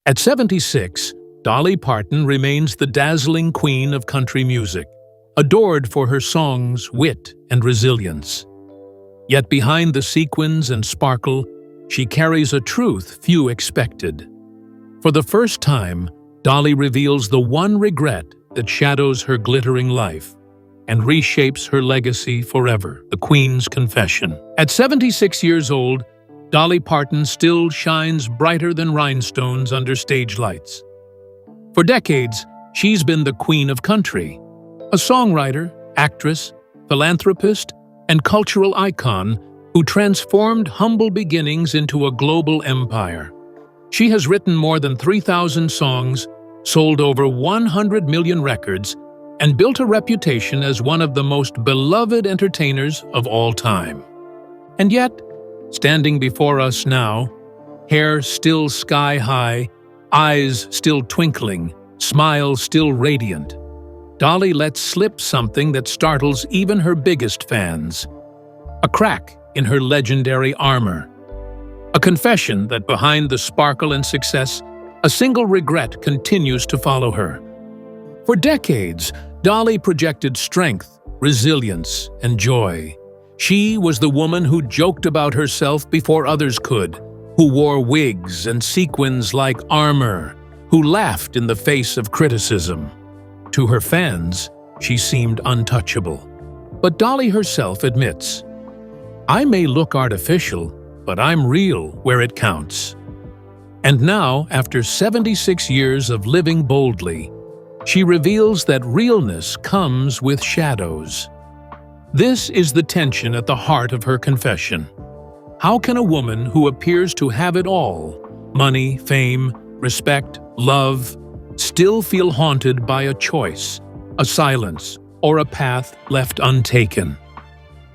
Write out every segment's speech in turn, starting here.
At 76, Dolly Parton remains the dazzling queen of country music, adored for her songs, wit, and resilience. Yet behind the sequins and sparkle, she carries a truth few expected. For the first time, Dolly reveals the one regret that shadows her glittering life and reshapes her legacy forever, the Queen's confession. At 76 years old, Dolly Parton still shines brighter than rhinestones under stage lights. For decades, she's been the queen of country, a songwriter, actress, philanthropist, and cultural icon who transformed humble beginnings into a global empire. She has written more than 3,000 songs, sold over 100 million records, and built a reputation as one of the most beloved entertainers of all time. And yet, standing before us now, hair still sky-high, eyes still twinkling, smile still radiant, Dolly lets slip something that startles even her biggest fans. A crack in her legendary armor. A confession that behind the sparkle and success, a single regret continues to follow her. For decades, Dolly projected strength, resilience, and joy. She was the woman who joked about herself before others could, who wore wigs and sequins like armor, who laughed in the face of criticism. To her fans, she seemed untouchable. But Dolly herself admits, "I may look artificial, but I'm real where it counts." And now, after 76 years of living boldly, she reveals that realness comes with shadows. This is the tension at the heart of her confession. How can a woman who appears to have it all, money, fame, respect, love, still feel haunted by a choice, a silence, or a path left untaken?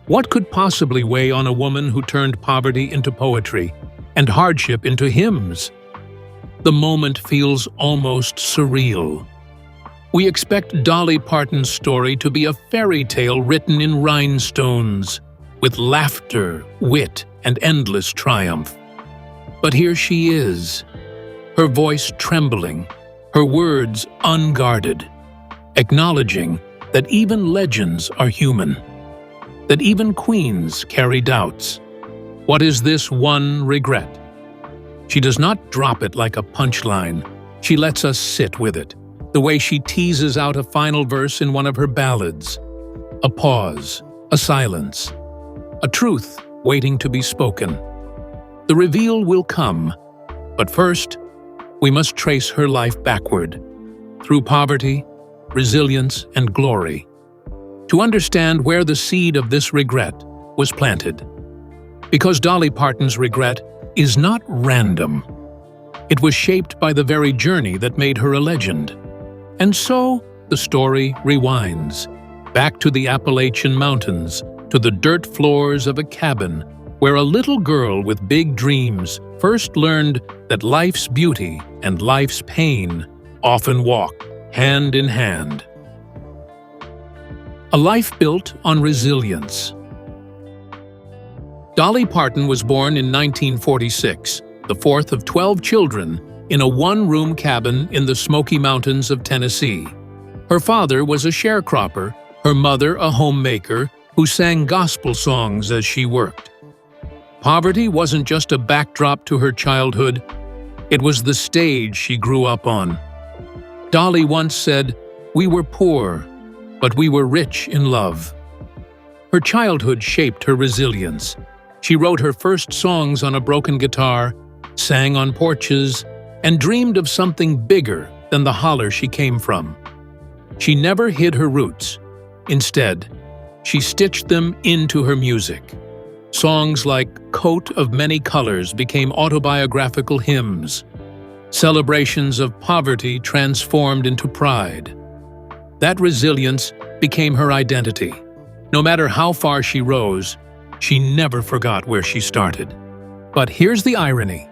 What could possibly weigh on a woman who turned poverty into poetry and hardship into hymns? The moment feels almost surreal. We expect Dolly Parton's story to be a fairy tale written in rhinestones, with laughter, wit, and endless triumph. But here she is, her voice trembling, her words unguarded, acknowledging that even legends are human, that even queens carry doubts. What is this one regret? She does not drop it like a punchline. She lets us sit with it, the way she teases out a final verse in one of her ballads. A pause, a silence, a truth waiting to be spoken. The reveal will come, but first, we must trace her life backward, through poverty, resilience, and glory, to understand where the seed of this regret was planted. Because Dolly Parton's regret is not random. It was shaped by the very journey that made her a legend. And so, the story rewinds, back to the Appalachian Mountains, to the dirt floors of a cabin where a little girl with big dreams first learned that life's beauty and life's pain often walk hand in hand. A life built on resilience. Dolly Parton was born in 1946, the fourth of 12 children, in a one-room cabin in the Smoky Mountains of Tennessee. Her father was a sharecropper, her mother a homemaker who sang gospel songs as she worked. Poverty wasn't just a backdrop to her childhood, it was the stage she grew up on. Dolly once said, "We were poor, but we were rich in love." Her childhood shaped her resilience. She wrote her first songs on a broken guitar, sang on porches, and dreamed of something bigger than the holler she came from. She never hid her roots. Instead, she stitched them into her music. Songs like "Coat of Many Colors" became autobiographical hymns. Celebrations of poverty transformed into pride. That resilience became her identity. No matter how far she rose, she never forgot where she started. But here's the irony.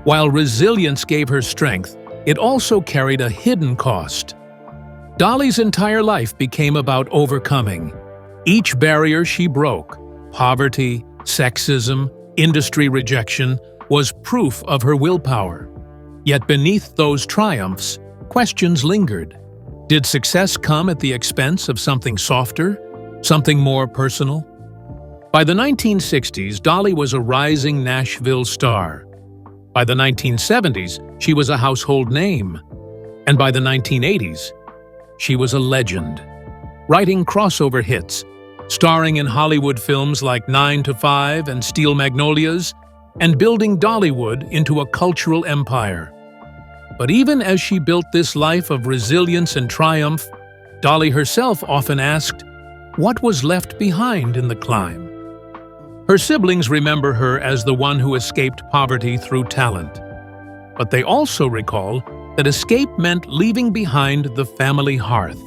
While resilience gave her strength, it also carried a hidden cost. Dolly's entire life became about overcoming. Each barrier she broke, poverty, sexism, industry rejection, was proof of her willpower. Yet beneath those triumphs, questions lingered. Did success come at the expense of something softer, something more personal? By the 1960s, Dolly was a rising Nashville star. By the 1970s, she was a household name. And by the 1980s, she was a legend, writing crossover hits, starring in Hollywood films like 9 to 5 and Steel Magnolias, and building Dollywood into a cultural empire. But even as she built this life of resilience and triumph, Dolly herself often asked, what was left behind in the climb? Her siblings remember her as the one who escaped poverty through talent. But they also recall that escape meant leaving behind the family hearth.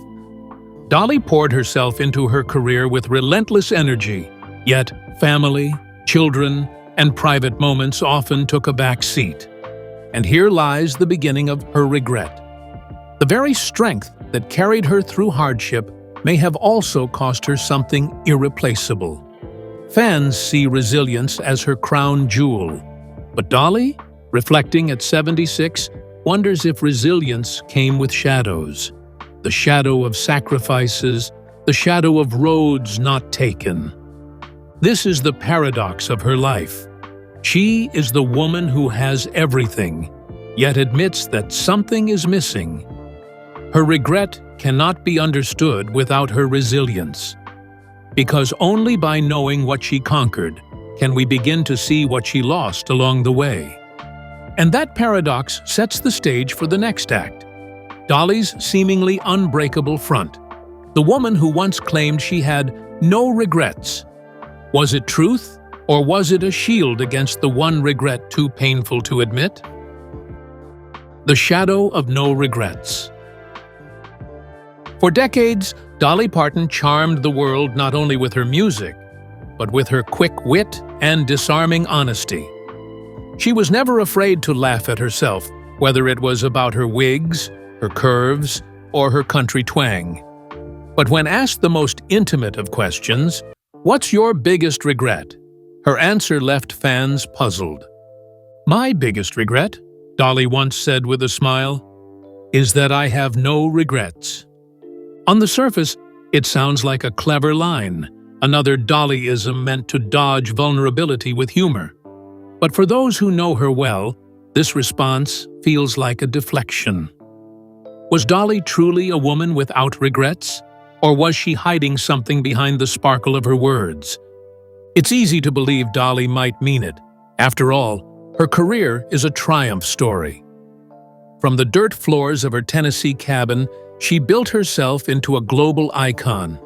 Dolly poured herself into her career with relentless energy, yet family, children, and private moments often took a back seat. And here lies the beginning of her regret. The very strength that carried her through hardship may have also cost her something irreplaceable. Fans see resilience as her crown jewel, but Dolly, reflecting at 76, wonders if resilience came with shadows. The shadow of sacrifices, the shadow of roads not taken. This is the paradox of her life. She is the woman who has everything, yet admits that something is missing. Her regret cannot be understood without her resilience. Because only by knowing what she conquered can we begin to see what she lost along the way. And that paradox sets the stage for the next act. Dolly's seemingly unbreakable front. The woman who once claimed she had no regrets. Was it truth, or was it a shield against the one regret too painful to admit? The shadow of no regrets. For decades, Dolly Parton charmed the world not only with her music, but with her quick wit and disarming honesty. She was never afraid to laugh at herself, whether it was about her wigs, her curves, or her country twang. But when asked the most intimate of questions, "What's your biggest regret?" her answer left fans puzzled. "My biggest regret," Dolly once said with a smile, "is that I have no regrets." On the surface, it sounds like a clever line, another Dollyism meant to dodge vulnerability with humor. But for those who know her well, this response feels like a deflection. Was Dolly truly a woman without regrets? Or was she hiding something behind the sparkle of her words? It's easy to believe Dolly might mean it. After all, her career is a triumph story. From the dirt floors of her Tennessee cabin, she built herself into a global icon.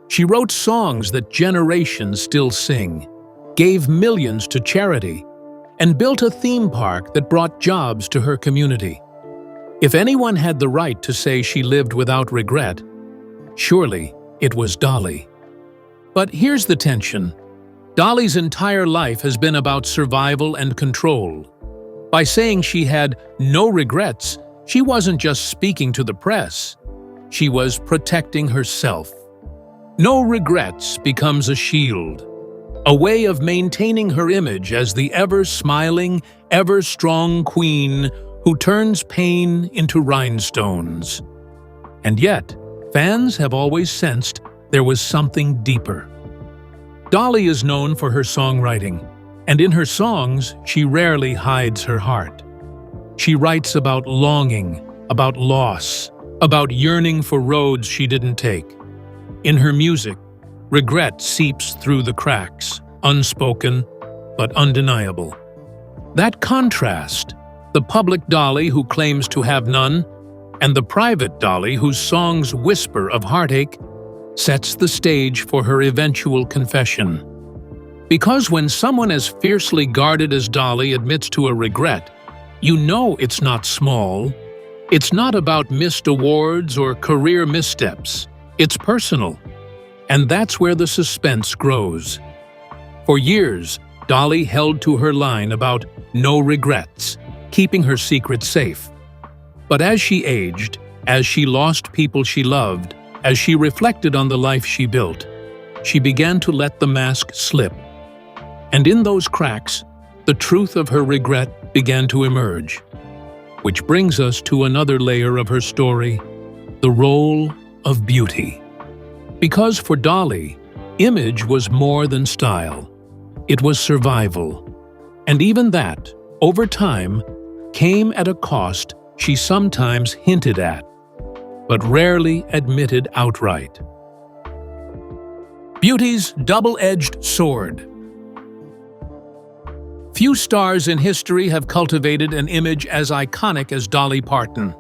She wrote songs that generations still sing, gave millions to charity, and built a theme park that brought jobs to her community. If anyone had the right to say she lived without regret, surely it was Dolly. But here's the tension. Dolly's entire life has been about survival and control. By saying she had no regrets, she wasn't just speaking to the press. She was protecting herself. No regrets becomes a shield, a way of maintaining her image as the ever-smiling, ever-strong queen who turns pain into rhinestones. And yet, fans have always sensed there was something deeper. Dolly is known for her songwriting, and in her songs, she rarely hides her heart. She writes about longing, about loss, about yearning for roads she didn't take. In her music, regret seeps through the cracks, unspoken but undeniable. That contrast, the public Dolly who claims to have none, and the private Dolly whose songs whisper of heartache, sets the stage for her eventual confession. Because when someone as fiercely guarded as Dolly admits to a regret, you know it's not small. It's not about missed awards or career missteps. It's personal. And that's where the suspense grows. For years, Dolly held to her line about no regrets, keeping her secret safe. But as she aged, as she lost people she loved, as she reflected on the life she built, she began to let the mask slip. And in those cracks, the truth of her regret began to emerge. Which brings us to another layer of her story, the role of beauty. Because for Dolly, image was more than style. It was survival. And even that, over time, came at a cost she sometimes hinted at, but rarely admitted outright. Beauty's double-edged sword. Few stars in history have cultivated an image as iconic as Dolly Parton.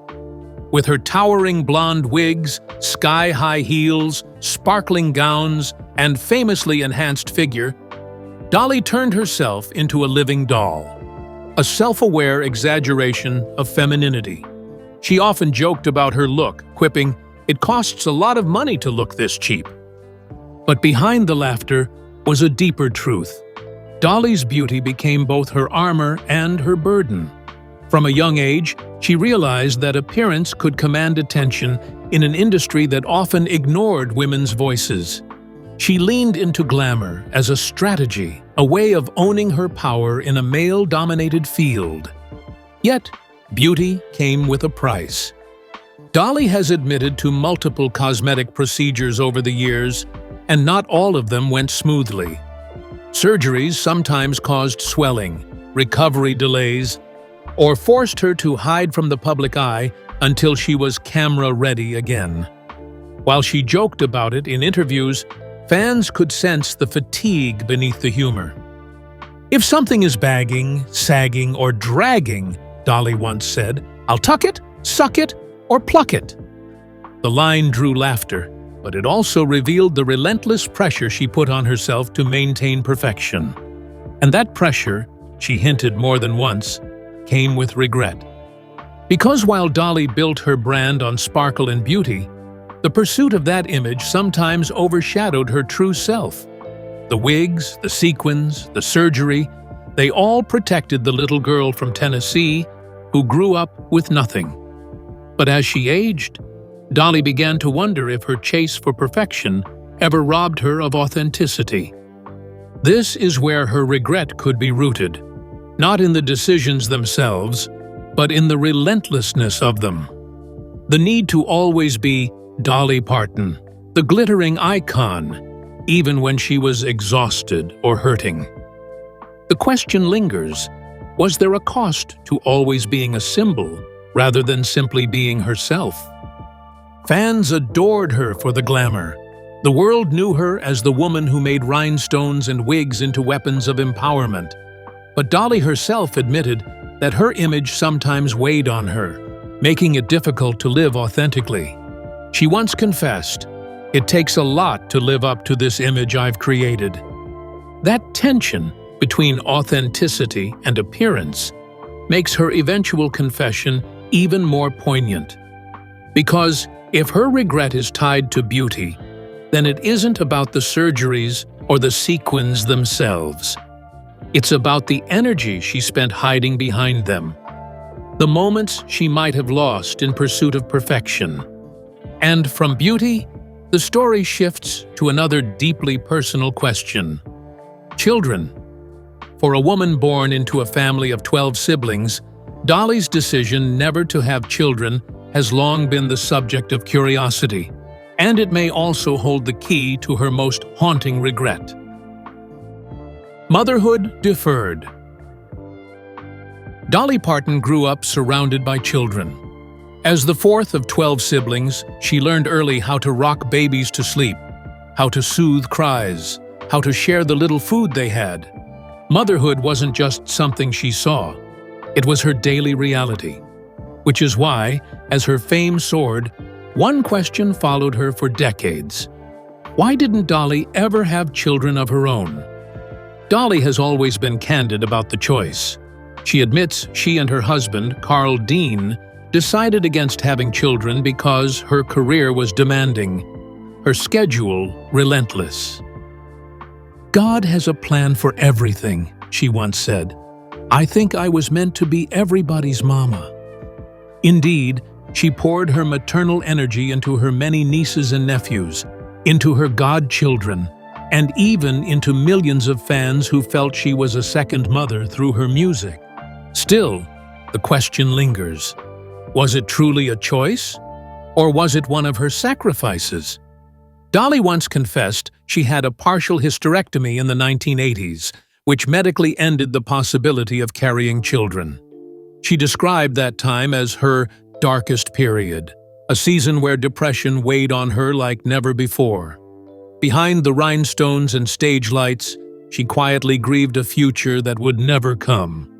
With her towering blonde wigs, sky-high heels, sparkling gowns, and famously enhanced figure, Dolly turned herself into a living doll, a self-aware exaggeration of femininity. She often joked about her look, quipping, "It costs a lot of money to look this cheap." But behind the laughter was a deeper truth. Dolly's beauty became both her armor and her burden. From a young age, she realized that appearance could command attention in an industry that often ignored women's voices. She leaned into glamour as a strategy, a way of owning her power in a male-dominated field. Yet, beauty came with a price. Dolly has admitted to multiple cosmetic procedures over the years, and not all of them went smoothly. Surgeries sometimes caused swelling, recovery delays, or forced her to hide from the public eye until she was camera-ready again. While she joked about it in interviews, fans could sense the fatigue beneath the humor. "If something is bagging, sagging, or dragging," Dolly once said, "I'll tuck it, suck it, or pluck it." The line drew laughter, but it also revealed the relentless pressure she put on herself to maintain perfection. And that pressure, she hinted more than once, came with regret. Because while Dolly built her brand on sparkle and beauty, the pursuit of that image sometimes overshadowed her true self. The wigs, the sequins, the surgery, they all protected the little girl from Tennessee who grew up with nothing. But as she aged, Dolly began to wonder if her chase for perfection ever robbed her of authenticity. This is where her regret could be rooted, not in the decisions themselves, but in the relentlessness of them. The need to always be Dolly Parton, the glittering icon, even when she was exhausted or hurting. The question lingers, was there a cost to always being a symbol rather than simply being herself? Fans adored her for the glamour. The world knew her as the woman who made rhinestones and wigs into weapons of empowerment. But Dolly herself admitted that her image sometimes weighed on her, making it difficult to live authentically. She once confessed, "It takes a lot to live up to this image I've created." That tension between authenticity and appearance makes her eventual confession even more poignant. Because if her regret is tied to beauty, then it isn't about the surgeries or the sequins themselves. It's about the energy she spent hiding behind them, the moments she might have lost in pursuit of perfection. And from beauty, the story shifts to another deeply personal question. Children. For a woman born into a family of 12 siblings, Dolly's decision never to have children has long been the subject of curiosity, and it may also hold the key to her most haunting regret. Motherhood deferred. Dolly Parton grew up surrounded by children. As the fourth of 12 siblings, she learned early how to rock babies to sleep, how to soothe cries, how to share the little food they had. Motherhood wasn't just something she saw, it was her daily reality. Which is why, as her fame soared, one question followed her for decades. Why didn't Dolly ever have children of her own? Dolly has always been candid about the choice. She admits she and her husband, Carl Dean, decided against having children because her career was demanding, her schedule relentless. "God has a plan for everything," she once said. "I think I was meant to be everybody's mama." Indeed, she poured her maternal energy into her many nieces and nephews, into her godchildren, and even into millions of fans who felt she was a second mother through her music. Still, The question lingers. Was it truly a choice? Or was it one of her sacrifices? Dolly once confessed she had a partial hysterectomy in the 1980s, which medically ended the possibility of carrying children. She described that time as her darkest period, a season where depression weighed on her like never before. Behind the rhinestones and stage lights, she quietly grieved a future that would never come.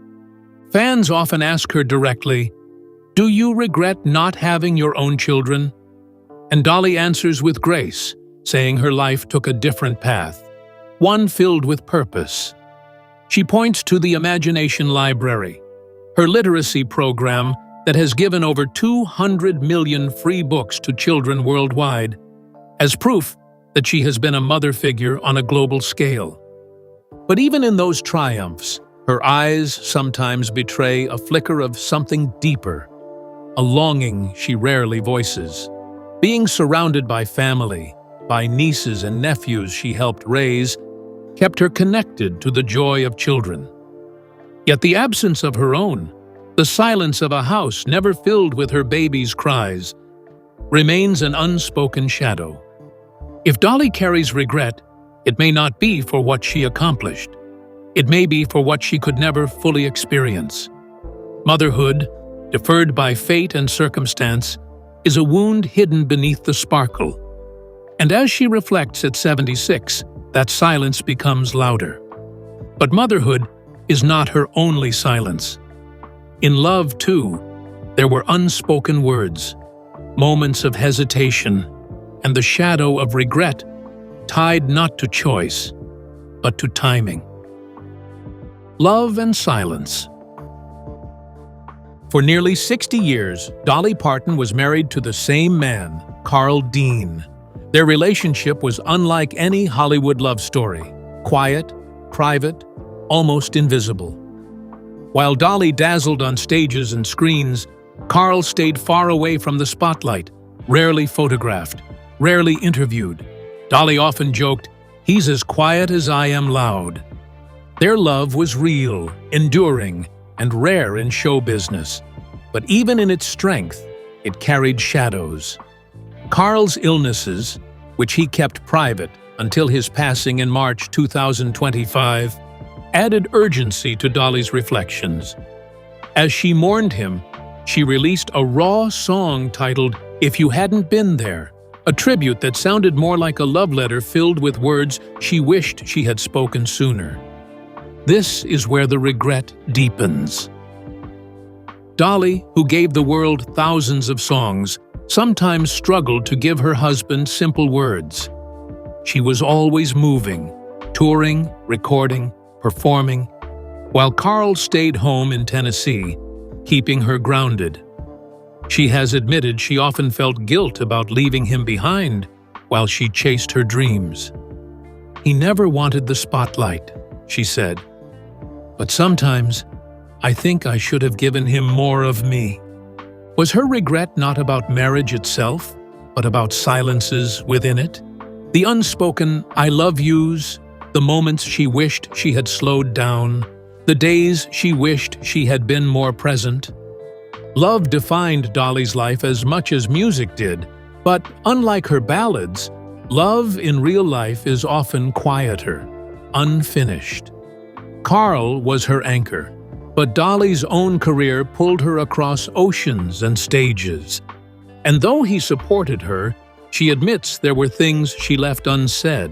Fans often ask her directly, "Do you regret not having your own children?" And Dolly answers with grace, saying her life took a different path, one filled with purpose. She points to the Imagination Library, her literacy program that has given over 200 million free books to children worldwide, as proof that she has been a mother figure on a global scale. But even in those triumphs, her eyes sometimes betray a flicker of something deeper, a longing she rarely voices. Being surrounded by family, by nieces and nephews she helped raise, kept her connected to the joy of children. Yet the absence of her own, the silence of a house never filled with her baby's cries, remains an unspoken shadow. If Dolly carries regret, it may not be for what she accomplished. It may be for what she could never fully experience. Motherhood, deferred by fate and circumstance, is a wound hidden beneath the sparkle. And as she reflects at 76, that silence becomes louder. But motherhood is not her only silence. In love, too, there were unspoken words, moments of hesitation, and the shadow of regret tied not to choice, but to timing. Love and silence. For nearly 60 years, Dolly Parton was married to the same man, Carl Dean. Their relationship was unlike any Hollywood love story, quiet, private, almost invisible. While Dolly dazzled on stages and screens, Carl stayed far away from the spotlight, rarely photographed, rarely interviewed. Dolly often joked, "He's as quiet as I am loud." Their love was real, enduring, and rare in show business. But even in its strength, it carried shadows. Carl's illnesses, which he kept private until his passing in March 2025, added urgency to Dolly's reflections. As she mourned him, she released a raw song titled "If You Hadn't Been There," a tribute that sounded more like a love letter filled with words she wished she had spoken sooner. This is where the regret deepens. Dolly, who gave the world thousands of songs, sometimes struggled to give her husband simple words. She was always moving, touring, recording, performing, while Carl stayed home in Tennessee, keeping her grounded. She has admitted she often felt guilt about leaving him behind while she chased her dreams. "He never wanted the spotlight," she said. "But sometimes, I think I should have given him more of me." Was her regret not about marriage itself, but about silences within it? The unspoken "I love yous," the moments she wished she had slowed down, the days she wished she had been more present. Love defined Dolly's life as much as music did, but unlike her ballads, love in real life is often quieter, unfinished. Carl was her anchor, but Dolly's own career pulled her across oceans and stages. And though he supported her, she admits there were things she left unsaid.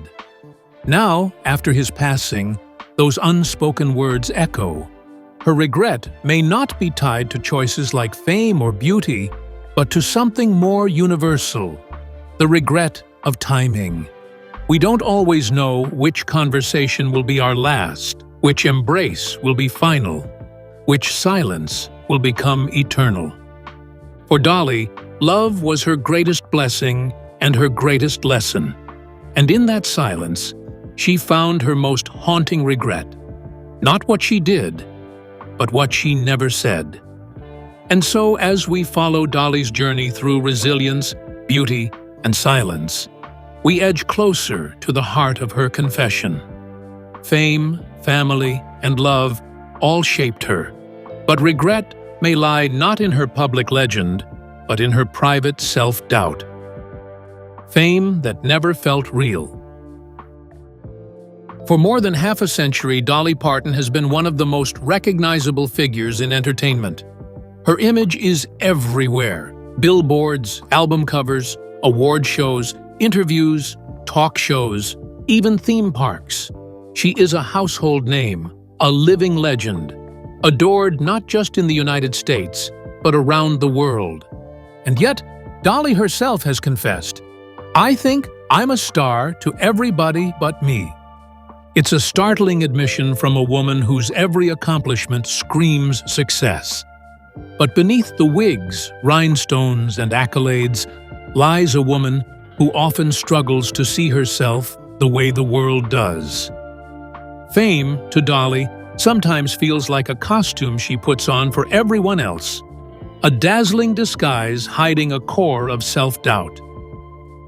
Now, after his passing, those unspoken words echo. Her regret may not be tied to choices like fame or beauty, but to something more universal, the regret of timing. We don't always know which conversation will be our last, which embrace will be final, which silence will become eternal. For Dolly, love was her greatest blessing and her greatest lesson. And in that silence, she found her most haunting regret. Not what she did, but what she never said. And so, as we follow Dolly's journey through resilience, beauty, and silence, we edge closer to the heart of her confession. Fame, family, and love all shaped her, but regret may lie not in her public legend, but in her private self-doubt. Fame that never felt real. For more than half a century, Dolly Parton has been one of the most recognizable figures in entertainment. Her image is everywhere: billboards, album covers, award shows, interviews, talk shows, even theme parks. She is a household name, a living legend, adored not just in the United States, but around the world. And yet, Dolly herself has confessed, "I think I'm a star to everybody but me." It's a startling admission from a woman whose every accomplishment screams success. But beneath the wigs, rhinestones, and accolades lies a woman who often struggles to see herself the way the world does. Fame, to Dolly, sometimes feels like a costume she puts on for everyone else, a dazzling disguise hiding a core of self-doubt.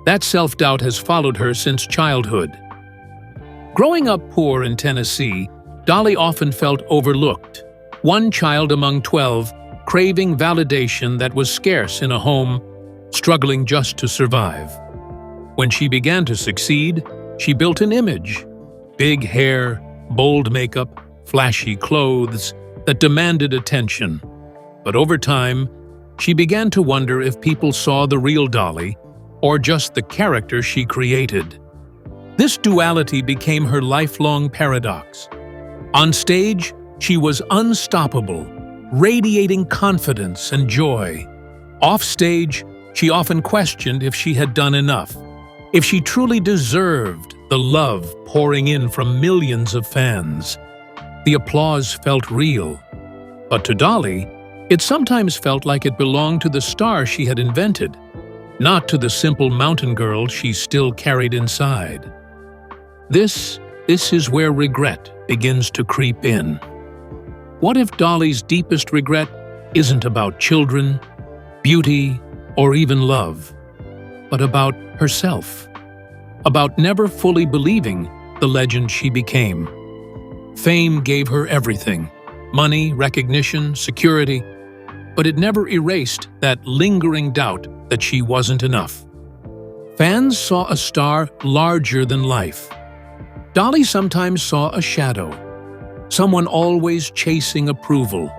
That self-doubt has followed her since childhood. Growing up poor in Tennessee, Dolly often felt overlooked, one child among 12, craving validation that was scarce in a home, struggling just to survive. When she began to succeed, she built an image: big hair, bold makeup, flashy clothes that demanded attention. But over time, she began to wonder if people saw the real Dolly or just the character she created. This duality became her lifelong paradox. On stage, she was unstoppable, radiating confidence and joy. Off stage, she often questioned if she had done enough, if she truly deserved the love pouring in from millions of fans. The applause felt real. But to Dolly, it sometimes felt like it belonged to the star she had invented, not to the simple mountain girl she still carried inside. This is where regret begins to creep in. What if Dolly's deepest regret isn't about children, beauty, or even love, but about herself? About never fully believing the legend she became. Fame gave her everything: money, recognition, security, but it never erased that lingering doubt that she wasn't enough. Fans saw a star larger than life. Dolly sometimes saw a shadow, someone always chasing approval,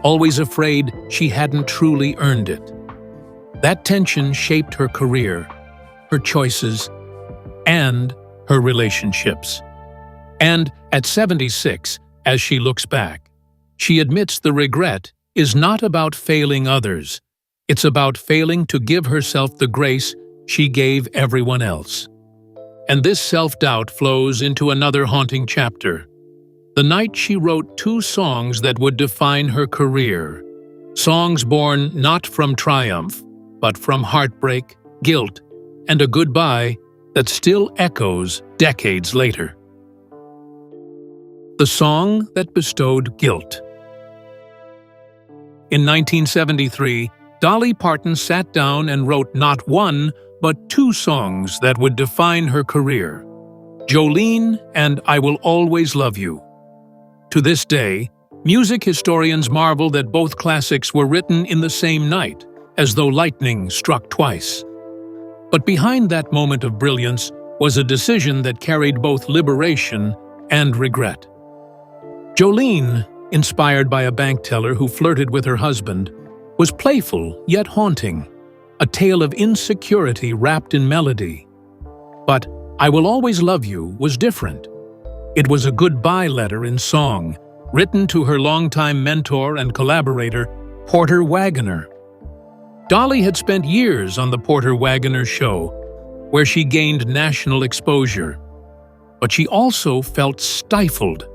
always afraid she hadn't truly earned it. That tension shaped her career, her choices, and her relationships. And at 76, as she looks back, she admits the regret is not about failing others. It's about failing to give herself the grace she gave everyone else. And this self-doubt flows into another haunting chapter. The night she wrote 2 songs that would define her career. Songs born not from triumph, but from heartbreak, guilt, and a goodbye that still echoes decades later. The song that bestowed guilt. In 1973, Dolly Parton sat down and wrote not 1, but 2 songs that would define her career: Jolene and I Will Always Love You. To this day, music historians marvel that both classics were written in the same night, as though lightning struck twice. But behind that moment of brilliance was a decision that carried both liberation and regret. Jolene, inspired by a bank teller who flirted with her husband, was playful yet haunting, a tale of insecurity wrapped in melody. But I Will Always Love You was different. It was a goodbye letter in song, written to her longtime mentor and collaborator, Porter Wagoner. Dolly had spent years on the Porter Wagoner show, where she gained national exposure. But she also felt stifled,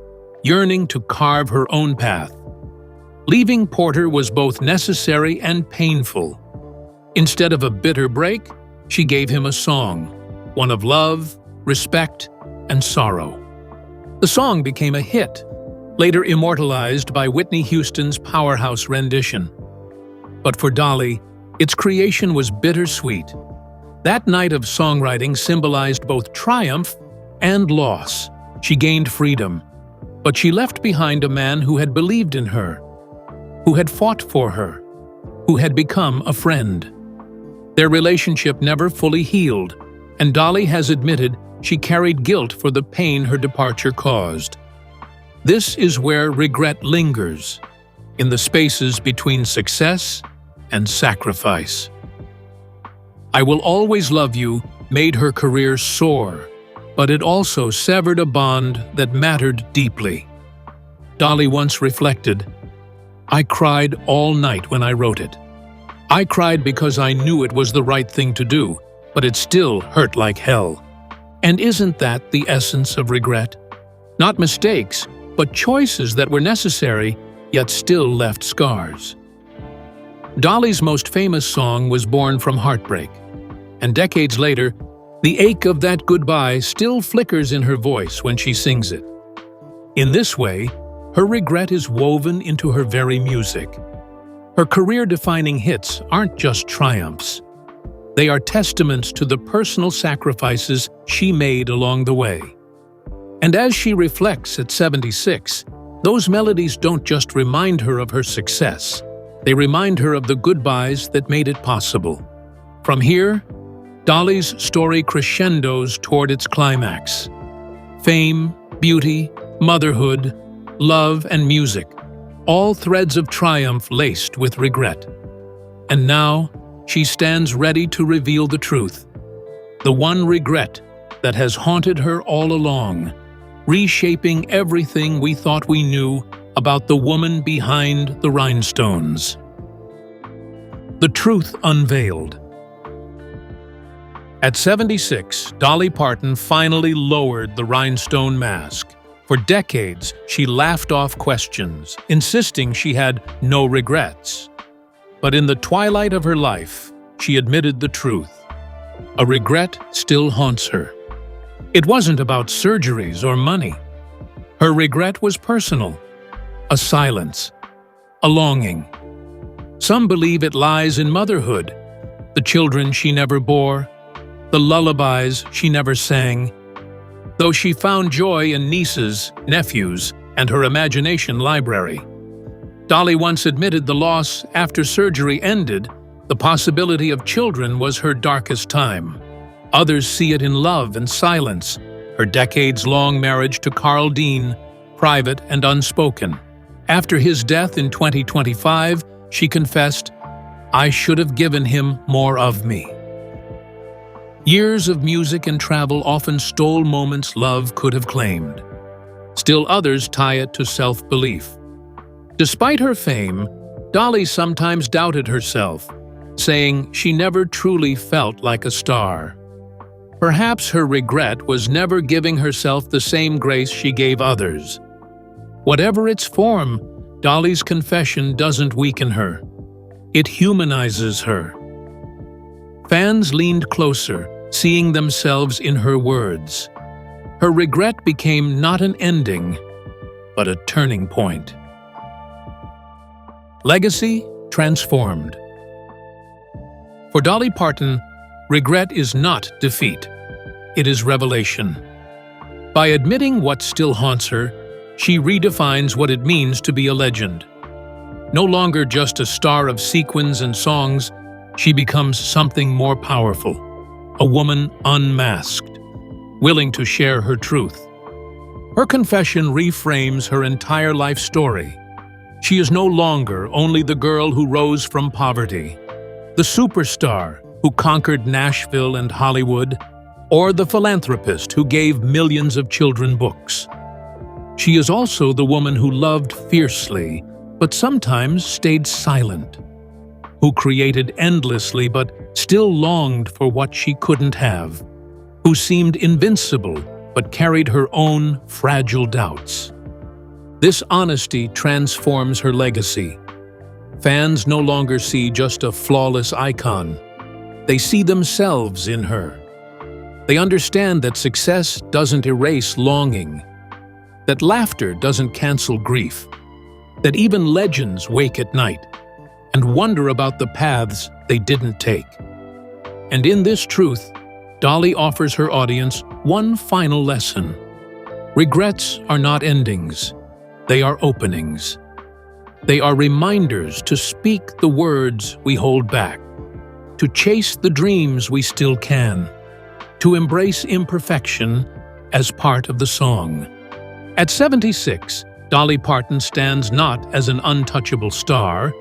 yearning to carve her own path. Leaving Porter was both necessary and painful. Instead of a bitter break, she gave him a song, one of love, respect, and sorrow. The song became a hit, later immortalized by Whitney Houston's powerhouse rendition. But for Dolly, its creation was bittersweet. That night of songwriting symbolized both triumph and loss. She gained freedom, but she left behind a man who had believed in her. who had fought for her, who had become a friend. Their relationship never fully healed, and Dolly has admitted she carried guilt for the pain her departure caused. This is where regret lingers, in the spaces between success and sacrifice. I Will Always Love You made her career soar, but it also severed a bond that mattered deeply. Dolly once reflected, "I cried all night when I wrote it. I cried because I knew it was the right thing to do, but it still hurt like hell." And isn't that the essence of regret? Not mistakes, but choices that were necessary, yet still left scars. Dolly's most famous song was born from heartbreak, and decades later, the ache of that goodbye still flickers in her voice when she sings it. In this way, her regret is woven into her very music. Her career-defining hits aren't just triumphs. They are testaments to the personal sacrifices she made along the way. And as she reflects at 76, those melodies don't just remind her of her success. They remind her of the goodbyes that made it possible. From here, Dolly's story crescendos toward its climax. Fame, beauty, motherhood, love, and music, all threads of triumph laced with regret. And now, she stands ready to reveal the truth, the one regret that has haunted her all along, reshaping everything we thought we knew about the woman behind the rhinestones. The truth unveiled. At 76, Dolly Parton finally lowered the rhinestone mask. For decades, she laughed off questions, insisting she had no regrets. But in the twilight of her life, she admitted the truth. A regret still haunts her. It wasn't about surgeries or money. Her regret was personal, a silence, a longing. Some believe it lies in motherhood, the children she never bore, the lullabies she never sang. Though she found joy in nieces, nephews, and her imagination library. Dolly once admitted the loss after surgery ended. The possibility of children was her darkest time. Others see it in love and silence, her decades-long marriage to Carl Dean, private and unspoken. After his death in 2025, she confessed, "I should have given him more of me." Years of music and travel often stole moments love could have claimed. Still others tie it to self-belief. Despite her fame, Dolly sometimes doubted herself, saying she never truly felt like a star. Perhaps her regret was never giving herself the same grace she gave others. Whatever its form, Dolly's confession doesn't weaken her. It humanizes her. Fans leaned closer, seeing themselves in her words. Her regret became not an ending, but a turning point. Legacy transformed. For Dolly Parton, regret is not defeat. It is revelation. By admitting what still haunts her, she redefines what it means to be a legend. No longer just a star of sequins and songs, she becomes something more powerful. A woman unmasked, willing to share her truth. Her confession reframes her entire life story. She is no longer only the girl who rose from poverty, the superstar who conquered Nashville and Hollywood, or the philanthropist who gave millions of children books. She is also the woman who loved fiercely, but sometimes stayed silent, who created endlessly but still longed for what she couldn't have, who seemed invincible but carried her own fragile doubts. This honesty transforms her legacy. Fans no longer see just a flawless icon. They see themselves in her. They understand that success doesn't erase longing, that laughter doesn't cancel grief, that even legends wake at night and wonder about the paths they didn't take. And in this truth, Dolly offers her audience one final lesson. Regrets are not endings, they are openings. They are reminders to speak the words we hold back, to chase the dreams we still can, to embrace imperfection as part of the song. At 76, Dolly Parton stands not as an untouchable star,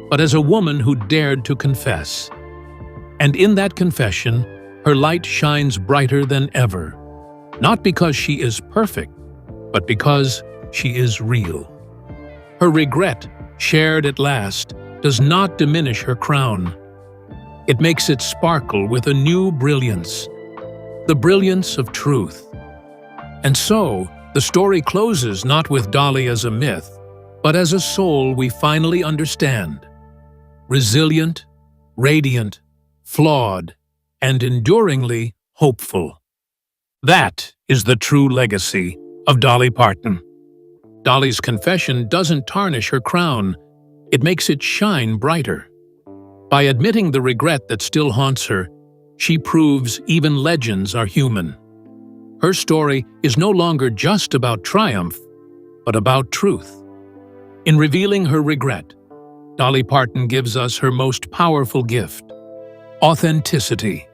but as a woman who dared to confess. And in that confession, her light shines brighter than ever, not because she is perfect, but because she is real. Her regret, shared at last, does not diminish her crown. It makes it sparkle with a new brilliance, the brilliance of truth. And so, the story closes not with Dolly as a myth, but as a soul we finally understand. Resilient, radiant, flawed, and enduringly hopeful. That is the true legacy of Dolly Parton. Dolly's confession doesn't tarnish her crown, it makes it shine brighter. By admitting the regret that still haunts her, she proves even legends are human. Her story is no longer just about triumph, but about truth. In revealing her regret, Dolly Parton gives us her most powerful gift: authenticity.